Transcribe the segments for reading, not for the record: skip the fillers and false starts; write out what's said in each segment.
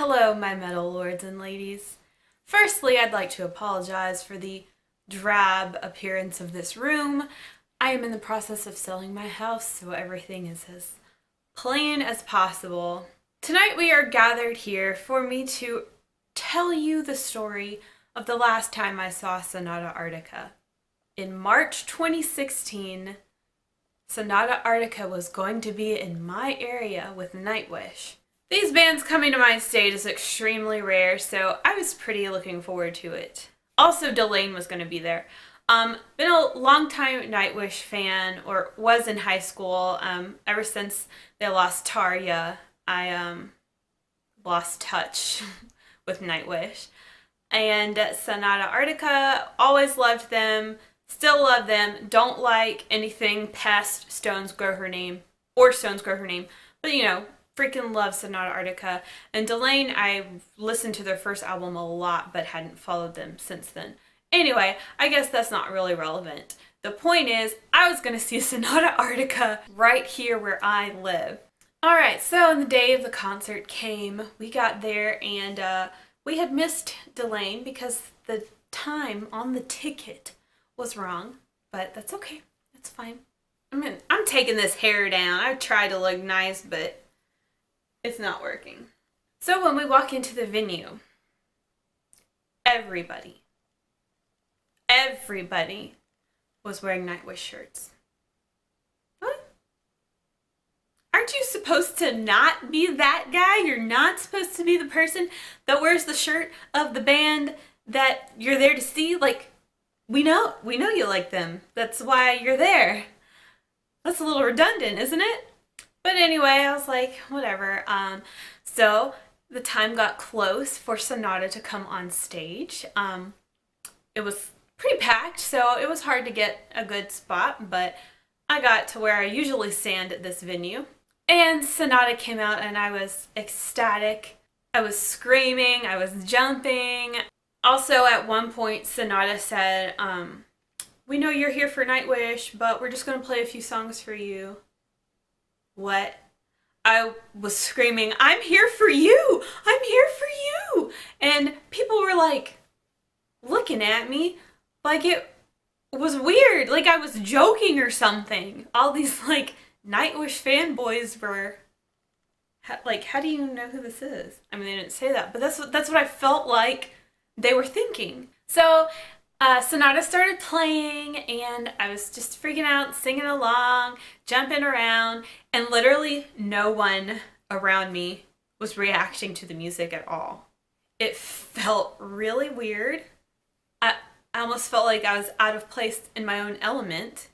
Hello, my metal lords and ladies. Firstly, I'd like to apologize for the drab appearance of this room. I am in the process of selling my house, so everything is as plain as possible. Tonight we are gathered here for me to tell you the story of the last time I saw Sonata Arctica. In March 2016, Sonata Arctica was going to be in my area with Nightwish. These bands coming to my state is extremely rare, so I was pretty looking forward to it. Also, Delane was going to be there. Been a long time Nightwish fan, or was in high school. Ever since they lost Tarja, I lost touch with Nightwish. And Sonata Arctica, always loved them, still love them, don't like anything past Stones Grow Her Name, or Stones Grow Her Name, but freaking love Sonata Arctica. And Delane, I listened to their first album a lot, but hadn't followed them since then. Anyway, I guess that's not really relevant. The point is, I was going to see Sonata Arctica right here where I live. Alright, so the day of the concert came, we got there, and we had missed Delane because the time on the ticket was wrong, but that's okay. That's fine. I'm taking this hair down. I tried to look nice, but it's not working. So when we walk into the venue, everybody was wearing Nightwish shirts. What? Aren't you supposed to not be that guy? You're not supposed to be the person that wears the shirt of the band that you're there to see? Like, we know you like them. That's why you're there. That's a little redundant, isn't it? But anyway, I was like, whatever. So the time got close for Sonata to come on stage. It was pretty packed, so it was hard to get a good spot, but I got to where I usually stand at this venue. And Sonata came out and I was ecstatic. I was screaming, I was jumping. Also, at one point, Sonata said, we know you're here for Nightwish, but we're just going to play a few songs for you. What? I was screaming, I'm here for you! I'm here for you! And people were like, looking at me like it was weird, like I was joking or something. All these like Nightwish fanboys were like, how do you know who this is? I mean, they didn't say that, but that's what I felt like they were thinking. So Sonata started playing, and I was just freaking out, singing along, jumping around, and literally no one around me was reacting to the music at all. It felt really weird. I almost felt like I was out of place in my own element.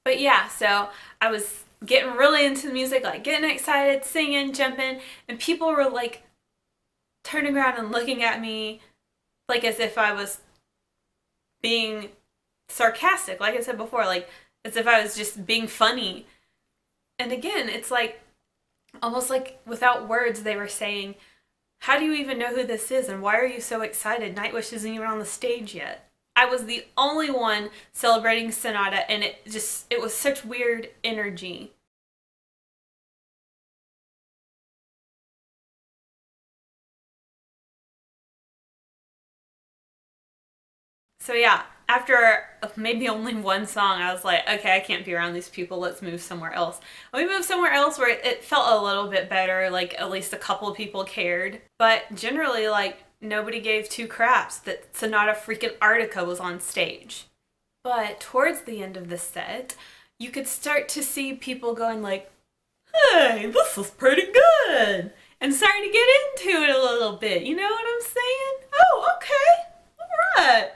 But yeah, so I was getting really into the music, like getting excited, singing, jumping, and people were like turning around and looking at me like as if I was being sarcastic, like I said before, like as if I was just being funny. And again, it's like almost like without words they were saying, how do you even know who this is and why are you so excited? Nightwish isn't even on the stage yet. I was the only one celebrating Sonata, and it was such weird energy. So yeah, after maybe only one song, I was like, okay, I can't be around these people. Let's move somewhere else. And we moved somewhere else where it felt a little bit better, like at least a couple of people cared. But generally, like, nobody gave two craps that Sonata freaking Arctica was on stage. But towards the end of the set, you could start to see people going like, hey, this is pretty good. And starting to get into it a little bit. You know what I'm saying? Oh, okay. All right.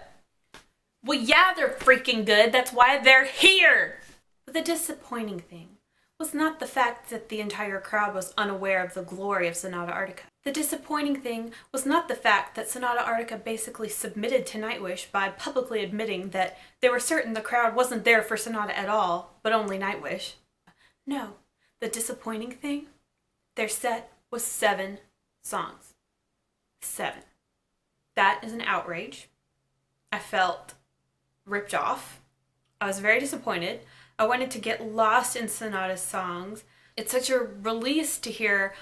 Well, yeah, they're freaking good. That's why they're here. But the disappointing thing was not the fact that the entire crowd was unaware of the glory of Sonata Arctica. The disappointing thing was not the fact that Sonata Arctica basically submitted to Nightwish by publicly admitting that they were certain the crowd wasn't there for Sonata at all, but only Nightwish. No, the disappointing thing? Their set was 7 songs. 7. That is an outrage. I felt ripped off. I was very disappointed. I wanted to get lost in Sonata's songs. It's such a release to hear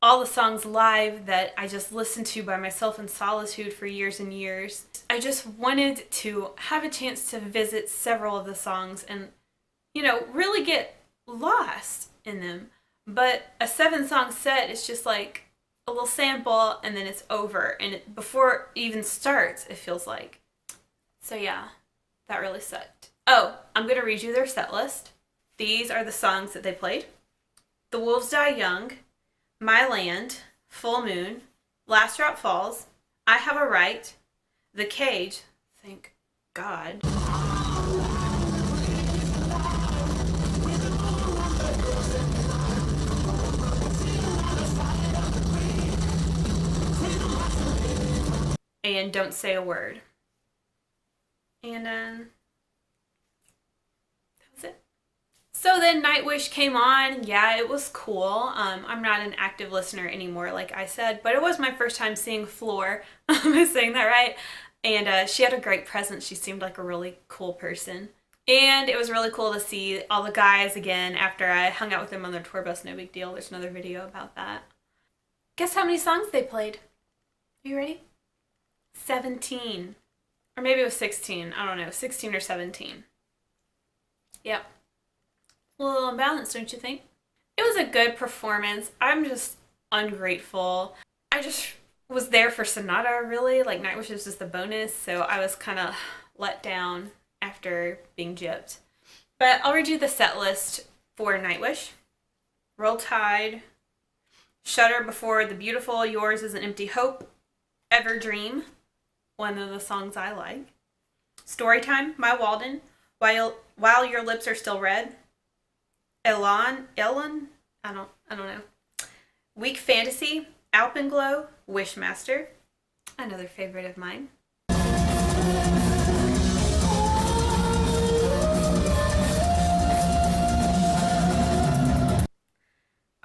all the songs live that I just listened to by myself in solitude for years and years. I just wanted to have a chance to visit several of the songs and, really get lost in them. But a 7-song set is just like a little sample and then it's over. And before it even starts, it feels like. So yeah, that really sucked. Oh, I'm going to read you their set list. These are the songs that they played. The Wolves Die Young, My Land, Full Moon, Last Drop Falls, I Have a Right, The Cage, thank God, and Don't Say a Word. And that was it. So then Nightwish came on. Yeah, it was cool. I'm not an active listener anymore, like I said, but it was my first time seeing Floor. Am I saying that right? And she had a great presence. She seemed like a really cool person. And it was really cool to see all the guys again after I hung out with them on their tour bus. No big deal. There's another video about that. Guess how many songs they played? Are you ready? 17. Or maybe it was 16. I don't know. 16 or 17. Yep. A little unbalanced, don't you think? It was a good performance. I'm just ungrateful. I just was there for Sonata, really. Like, Nightwish was just the bonus, so I was kind of let down after being gypped. But I'll read you the set list for Nightwish. Roll Tide, Shudder Before the Beautiful, Yours is an Empty Hope, Ever Dream, one of the songs I like. Storytime, My Walden, While Your Lips Are Still Red. Ellen, I don't know. Weak Fantasy, Alpenglow, Wishmaster, another favorite of mine.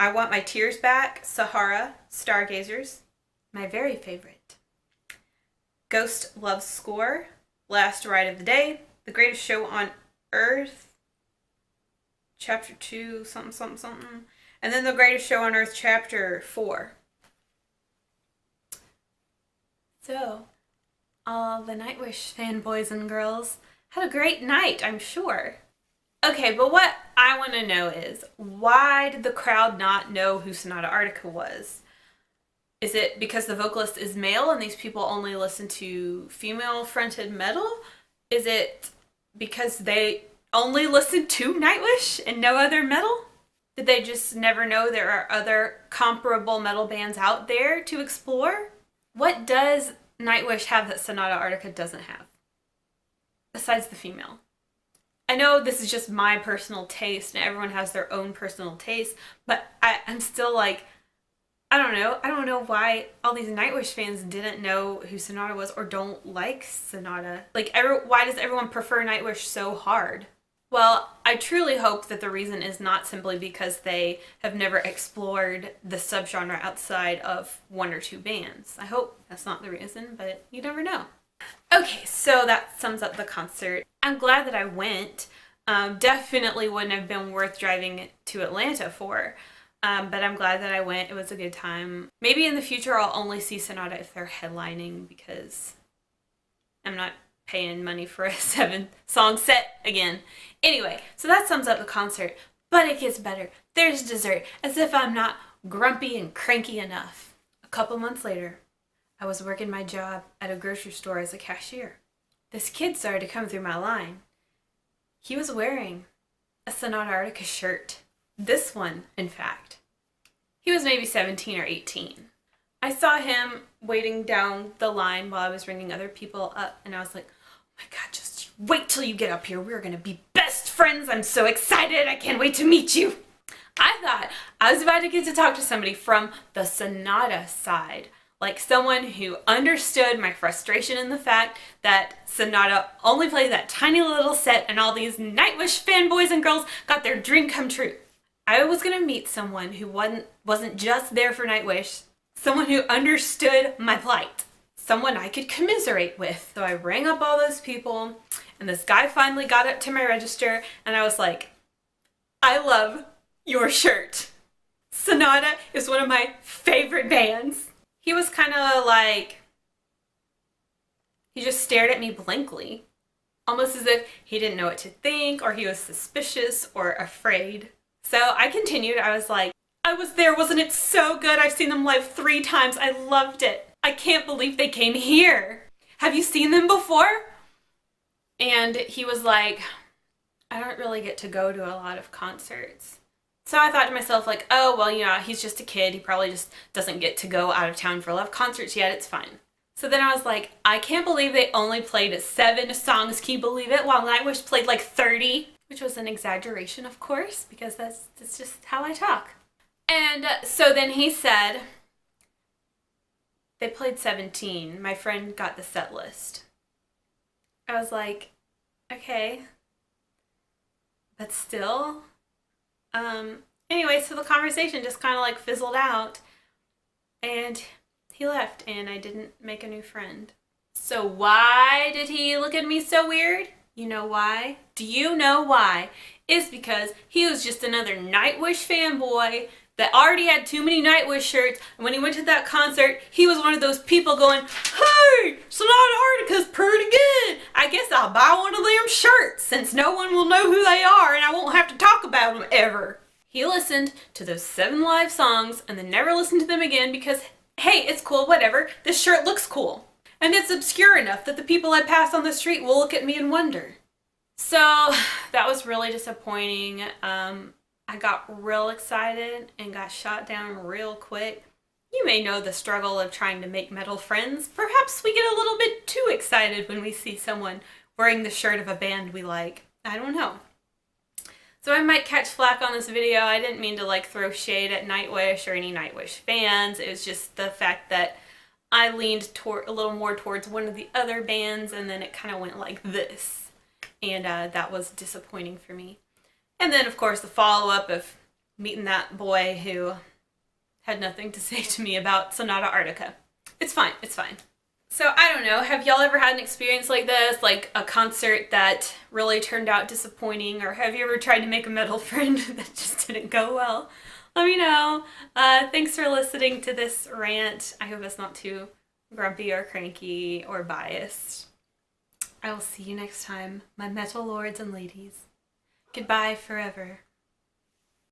I Want My Tears Back, Sahara, Stargazers, my very favorite. Ghost Love Score, Last Ride of the Day, The Greatest Show on Earth, Chapter 2, something. And then The Greatest Show on Earth, Chapter 4. So, all the Nightwish fanboys and girls had a great night, I'm sure. Okay, but what I want to know is, why did the crowd not know who Sonata Arctica was? Is it because the vocalist is male and these people only listen to female-fronted metal? Is it because they only listen to Nightwish and no other metal? Did they just never know there are other comparable metal bands out there to explore? What does Nightwish have that Sonata Arctica doesn't have? Besides the female. I know this is just my personal taste and everyone has their own personal taste, but I'm still like, I don't know why all these Nightwish fans didn't know who Sonata was or don't like Sonata. Like, why does everyone prefer Nightwish so hard? Well, I truly hope that the reason is not simply because they have never explored the subgenre outside of one or two bands. I hope that's not the reason, but you never know. Okay, so that sums up the concert. I'm glad that I went. Definitely wouldn't have been worth driving to Atlanta for. But I'm glad that I went. It was a good time. Maybe in the future I'll only see Sonata if they're headlining because I'm not paying money for a 7-song set again. Anyway, so that sums up the concert. But it gets better. There's dessert. As if I'm not grumpy and cranky enough. A couple months later, I was working my job at a grocery store as a cashier. This kid started to come through my line. He was wearing a Sonata Arctica shirt. This one, in fact. He was maybe 17 or 18. I saw him waiting down the line while I was ringing other people up, and I was like, oh my God, just wait till you get up here. We're going to be best friends. I'm so excited. I can't wait to meet you. I thought I was about to get to talk to somebody from the Sonata side. Like someone who understood my frustration in the fact that Sonata only played that tiny little set and all these Nightwish fanboys and girls got their dream come true. I was going to meet someone who wasn't just there for Nightwish, someone who understood my plight, someone I could commiserate with. So I rang up all those people, and this guy finally got up to my register, and I was like, I love your shirt. Sonata is one of my favorite bands. He was kind of like, he just stared at me blankly, almost as if he didn't know what to think, or he was suspicious or afraid. So I continued. I was like, I was there, wasn't it so good? I've seen them live 3 times. I loved it. I can't believe they came here. Have you seen them before? And he was like, I don't really get to go to a lot of concerts. So I thought to myself, like, oh, well, you know, he's just a kid. He probably just doesn't get to go out of town for a lot of concerts yet. It's fine. So then I was like, I can't believe they only played 7 songs. Can you believe it? While Nightwish played like 30, which was an exaggeration, of course, because that's just how I talk. And so then he said, they played 17. My friend got the set list. I was like, okay, but still. Anyway, so the conversation just kind of like fizzled out, and he left, and I didn't make a new friend. So why did he look at me so weird? You know why? Do you know why? It's because he was just another Nightwish fanboy that already had too many Nightwish shirts, and when he went to that concert, he was one of those people going, hey, Sonata Arctica's pretty good. I guess I'll buy one of them shirts since no one will know who they are and I won't have to talk about them ever. He listened to those 7 live songs and then never listened to them again because, hey, it's cool, whatever. This shirt looks cool. And it's obscure enough that the people I pass on the street will look at me and wonder. So that was really disappointing. I got real excited and got shot down real quick. You may know the struggle of trying to make metal friends. Perhaps we get a little bit too excited when we see someone wearing the shirt of a band we like. I don't know. So I might catch flack on this video. I didn't mean to like throw shade at Nightwish or any Nightwish fans. It was just the fact that I leaned a little more towards one of the other bands, and then it kind of went like this. And that was disappointing for me. And then, of course, the follow-up of meeting that boy who had nothing to say to me about Sonata Arctica. It's fine. It's fine. So, I don't know. Have y'all ever had an experience like this? Like a concert that really turned out disappointing? Or have you ever tried to make a metal friend that just didn't go well? Let me know. Thanks for listening to this rant. I hope it's not too grumpy or cranky or biased. I will see you next time, my metal lords and ladies. Goodbye forever.